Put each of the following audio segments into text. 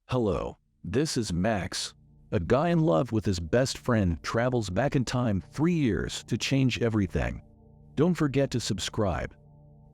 Hello, this is Max. A guy in love with his best friend travels back in time 3 years to change everything. Don't forget to subscribe.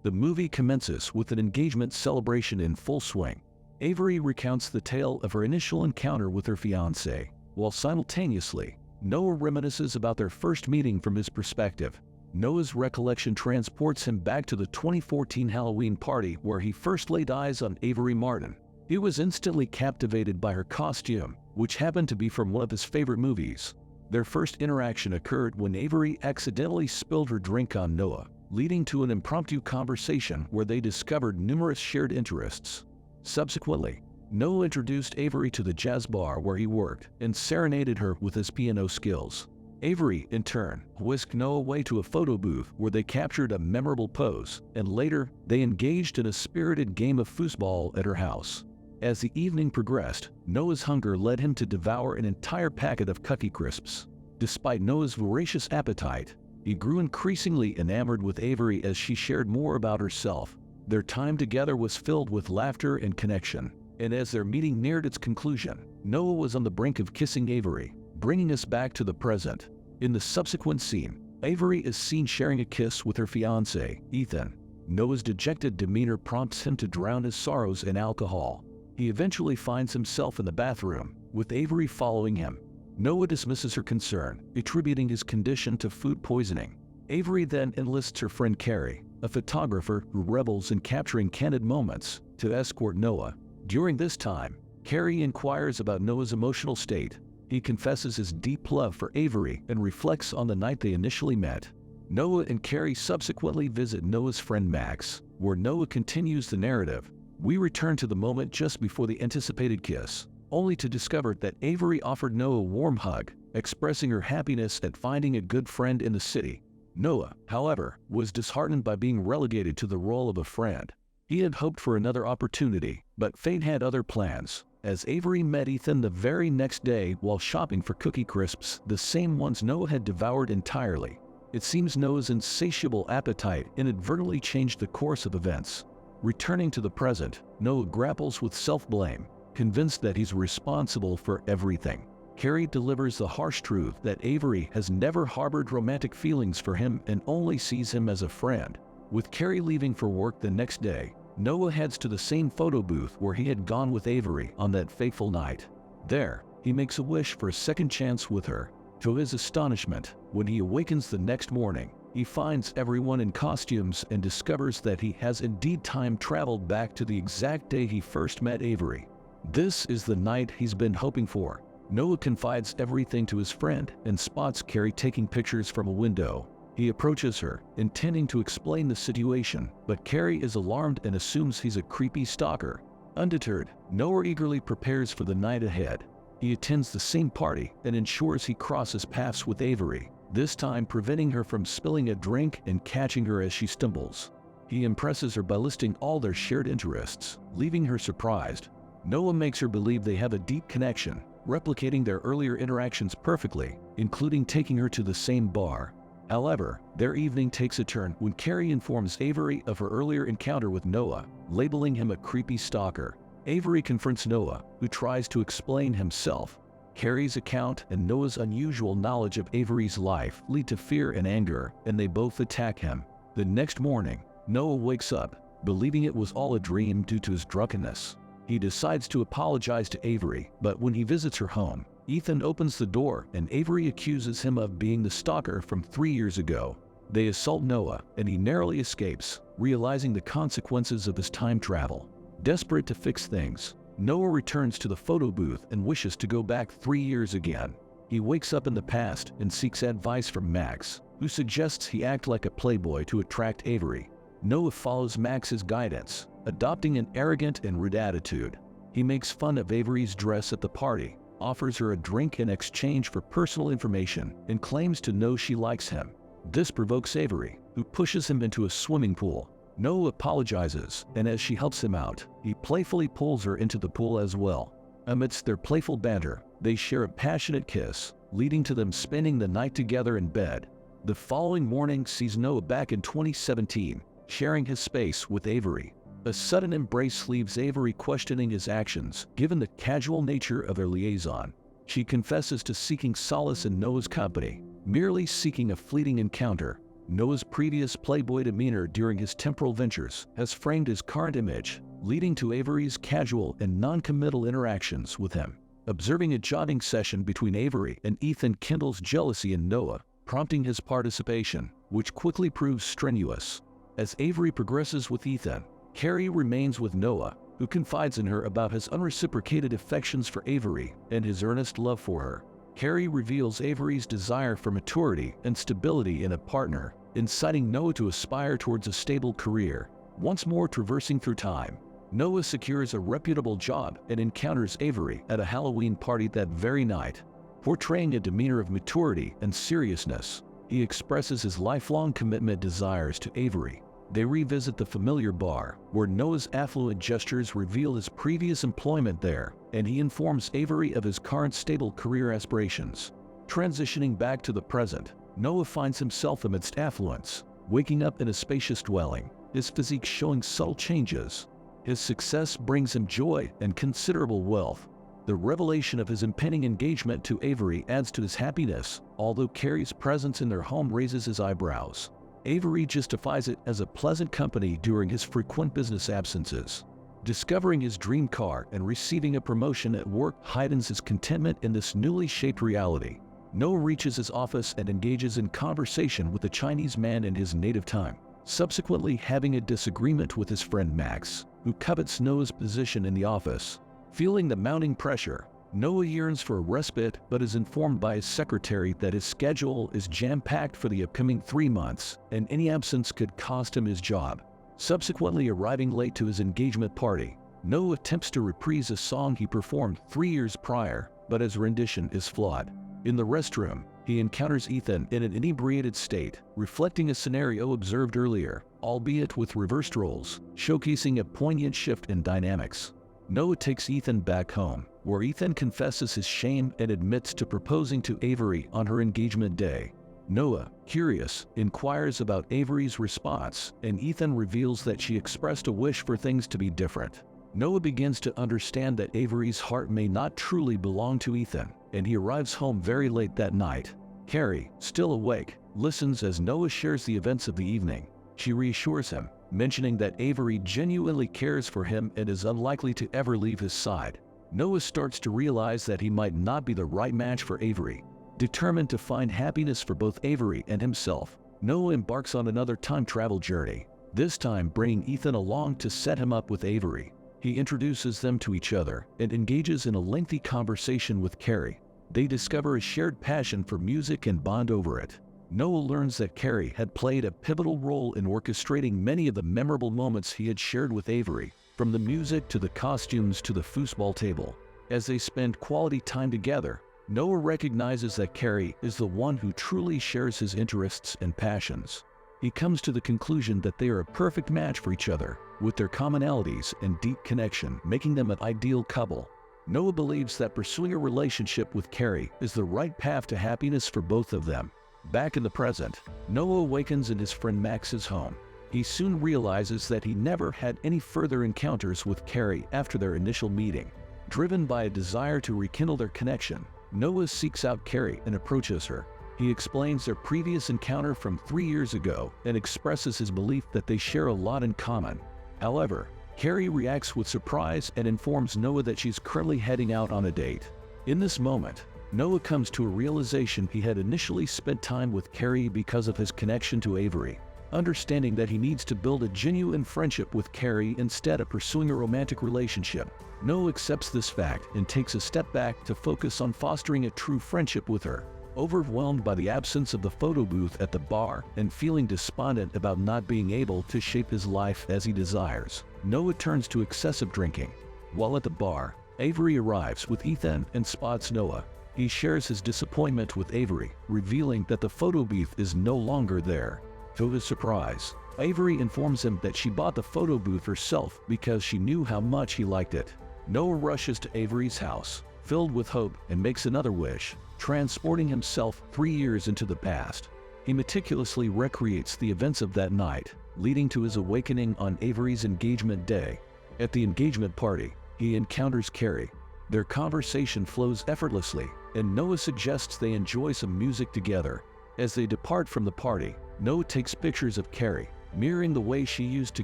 The movie commences with an engagement celebration in full swing. Avery recounts the tale of her initial encounter with her fiancé, while simultaneously, Noah reminisces about their first meeting from his perspective. Noah's recollection transports him back to the 2014 Halloween party where he first laid eyes on Avery Martin. He was instantly captivated by her costume, which happened to be from one of his favorite movies. Their first interaction occurred when Avery accidentally spilled her drink on Noah, leading to an impromptu conversation where they discovered numerous shared interests. Subsequently, Noah introduced Avery to the jazz bar where he worked and serenaded her with his piano skills. Avery, in turn, whisked Noah away to a photo booth where they captured a memorable pose, and later, they engaged in a spirited game of foosball at her house. As the evening progressed, Noah's hunger led him to devour an entire packet of Cookie Crisps. Despite Noah's voracious appetite, he grew increasingly enamored with Avery as she shared more about herself. Their time together was filled with laughter and connection, and as their meeting neared its conclusion, Noah was on the brink of kissing Avery, bringing us back to the present. In the subsequent scene, Avery is seen sharing a kiss with her fiancé, Ethan. Noah's dejected demeanor prompts him to drown his sorrows in alcohol. He eventually finds himself in the bathroom, with Avery following him. Noah dismisses her concern, attributing his condition to food poisoning. Avery then enlists her friend Carrie, a photographer who revels in capturing candid moments, to escort Noah. During this time, Carrie inquires about Noah's emotional state. He confesses his deep love for Avery and reflects on the night they initially met. Noah and Carrie subsequently visit Noah's friend Max, where Noah continues the narrative. We return to the moment just before the anticipated kiss, only to discover that Avery offered Noah a warm hug, expressing her happiness at finding a good friend in the city. Noah, however, was disheartened by being relegated to the role of a friend. He had hoped for another opportunity, but fate had other plans, as Avery met Ethan the very next day while shopping for Cookie Crisps, the same ones Noah had devoured entirely. It seems Noah's insatiable appetite inadvertently changed the course of events. Returning to the present, Noah grapples with self-blame, convinced that he's responsible for everything. Carrie delivers the harsh truth that Avery has never harbored romantic feelings for him and only sees him as a friend. With Carrie leaving for work the next day, Noah heads to the same photo booth where he had gone with Avery on that fateful night. There, he makes a wish for a second chance with her. To his astonishment, when he awakens the next morning, he finds everyone in costumes and discovers that he has indeed time traveled back to the exact day he first met Avery. This is the night he's been hoping for. Noah confides everything to his friend and spots Carrie taking pictures from a window. He approaches her, intending to explain the situation, but Carrie is alarmed and assumes he's a creepy stalker. Undeterred, Noah eagerly prepares for the night ahead. He attends the same party and ensures he crosses paths with Avery, this time preventing her from spilling a drink and catching her as she stumbles. He impresses her by listing all their shared interests, leaving her surprised. Noah makes her believe they have a deep connection, replicating their earlier interactions perfectly, including taking her to the same bar. However, their evening takes a turn when Carrie informs Avery of her earlier encounter with Noah, labeling him a creepy stalker. Avery confronts Noah, who tries to explain himself. Carrie's account and Noah's unusual knowledge of Avery's life lead to fear and anger, and they both attack him. The next morning, Noah wakes up, believing it was all a dream due to his drunkenness. He decides to apologize to Avery, but when he visits her home, Ethan opens the door and Avery accuses him of being the stalker from 3 years ago. They assault Noah, and he narrowly escapes, realizing the consequences of his time travel. Desperate to fix things, Noah returns to the photo booth and wishes to go back 3 years again. He wakes up in the past and seeks advice from Max, who suggests he act like a playboy to attract Avery. Noah follows Max's guidance, adopting an arrogant and rude attitude. He makes fun of Avery's dress at the party, offers her a drink in exchange for personal information, and claims to know she likes him. This provokes Avery, who pushes him into a swimming pool. Noah apologizes, and as she helps him out, he playfully pulls her into the pool as well. Amidst their playful banter, they share a passionate kiss, leading to them spending the night together in bed. The following morning sees Noah back in 2017, sharing his space with Avery. A sudden embrace leaves Avery questioning his actions, given the casual nature of their liaison. She confesses to seeking solace in Noah's company, merely seeking a fleeting encounter. Noah's previous playboy demeanor during his temporal ventures has framed his current image, leading to Avery's casual and non-committal interactions with him. Observing a jogging session between Avery and Ethan kindles jealousy in Noah, prompting his participation, which quickly proves strenuous. As Avery progresses with Ethan, Carrie remains with Noah, who confides in her about his unreciprocated affections for Avery and his earnest love for her. Carrie reveals Avery's desire for maturity and stability in a partner, inciting Noah to aspire towards a stable career. Once more traversing through time, Noah secures a reputable job and encounters Avery at a Halloween party that very night. Portraying a demeanor of maturity and seriousness, he expresses his lifelong commitment desires to Avery. They revisit the familiar bar, where Noah's affluent gestures reveal his previous employment there, and he informs Avery of his current stable career aspirations. Transitioning back to the present, Noah finds himself amidst affluence, waking up in a spacious dwelling, his physique showing subtle changes. His success brings him joy and considerable wealth. The revelation of his impending engagement to Avery adds to his happiness, although Carrie's presence in their home raises his eyebrows. Avery justifies it as a pleasant company during his frequent business absences. Discovering his dream car and receiving a promotion at work heightens his contentment in this newly shaped reality. Noah reaches his office and engages in conversation with a Chinese man in his native tongue, subsequently having a disagreement with his friend Max, who covets Noah's position in the office. Feeling the mounting pressure, Noah yearns for a respite but is informed by his secretary that his schedule is jam-packed for the upcoming 3 months, and any absence could cost him his job. Subsequently arriving late to his engagement party, Noah attempts to reprise a song he performed 3 years prior, but his rendition is flawed. In the restroom, he encounters Ethan in an inebriated state, reflecting a scenario observed earlier, albeit with reversed roles, showcasing a poignant shift in dynamics. Noah takes Ethan back home, where Ethan confesses his shame and admits to proposing to Avery on her engagement day. Noah, curious, inquires about Avery's response, and Ethan reveals that she expressed a wish for things to be different. Noah begins to understand that Avery's heart may not truly belong to Ethan, and he arrives home very late that night. Carrie, still awake, listens as Noah shares the events of the evening. She reassures him, mentioning that Avery genuinely cares for him and is unlikely to ever leave his side. Noah starts to realize that he might not be the right match for Avery. Determined to find happiness for both Avery and himself, Noah embarks on another time travel journey, this time bringing Ethan along to set him up with Avery. He introduces them to each other and engages in a lengthy conversation with Carrie. They discover a shared passion for music and bond over it. Noah learns that Carrie had played a pivotal role in orchestrating many of the memorable moments he had shared with Avery, from the music to the costumes to the foosball table. As they spend quality time together, Noah recognizes that Carrie is the one who truly shares his interests and passions. He comes to the conclusion that they are a perfect match for each other, with their commonalities and deep connection making them an ideal couple. Noah believes that pursuing a relationship with Carrie is the right path to happiness for both of them. Back in the present, Noah awakens in his friend Max's home. He soon realizes that he never had any further encounters with Carrie after their initial meeting. Driven by a desire to rekindle their connection, Noah seeks out Carrie and approaches her. He explains their previous encounter from 3 years ago and expresses his belief that they share a lot in common. However, Carrie reacts with surprise and informs Noah that she's currently heading out on a date. In this moment, Noah comes to a realization he had initially spent time with Carrie because of his connection to Avery. Understanding that he needs to build a genuine friendship with Carrie instead of pursuing a romantic relationship, Noah accepts this fact and takes a step back to focus on fostering a true friendship with her. Overwhelmed by the absence of the photo booth at the bar and feeling despondent about not being able to shape his life as he desires, Noah turns to excessive drinking. While at the bar, Avery arrives with Ethan and spots Noah. He shares his disappointment with Avery, revealing that the photo booth is no longer there. To his surprise, Avery informs him that she bought the photo booth herself because she knew how much he liked it. Noah rushes to Avery's house, filled with hope, and makes another wish, transporting himself 3 years into the past. He meticulously recreates the events of that night, leading to his awakening on Avery's engagement day. At the engagement party, he encounters Carrie. Their conversation flows effortlessly, and Noah suggests they enjoy some music together. As they depart from the party, Noah takes pictures of Carrie, mirroring the way she used to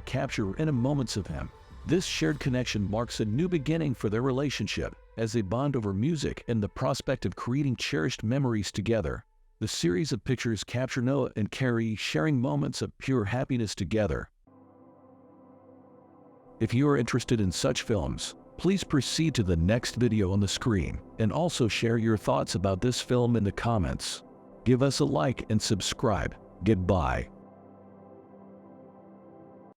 capture intimate moments of him. This shared connection marks a new beginning for their relationship, as they bond over music and the prospect of creating cherished memories together. The series of pictures capture Noah and Carrie sharing moments of pure happiness together. If you are interested in such films, please proceed to the next video on the screen and also share your thoughts about this film in the comments. Give us a like and subscribe. Goodbye.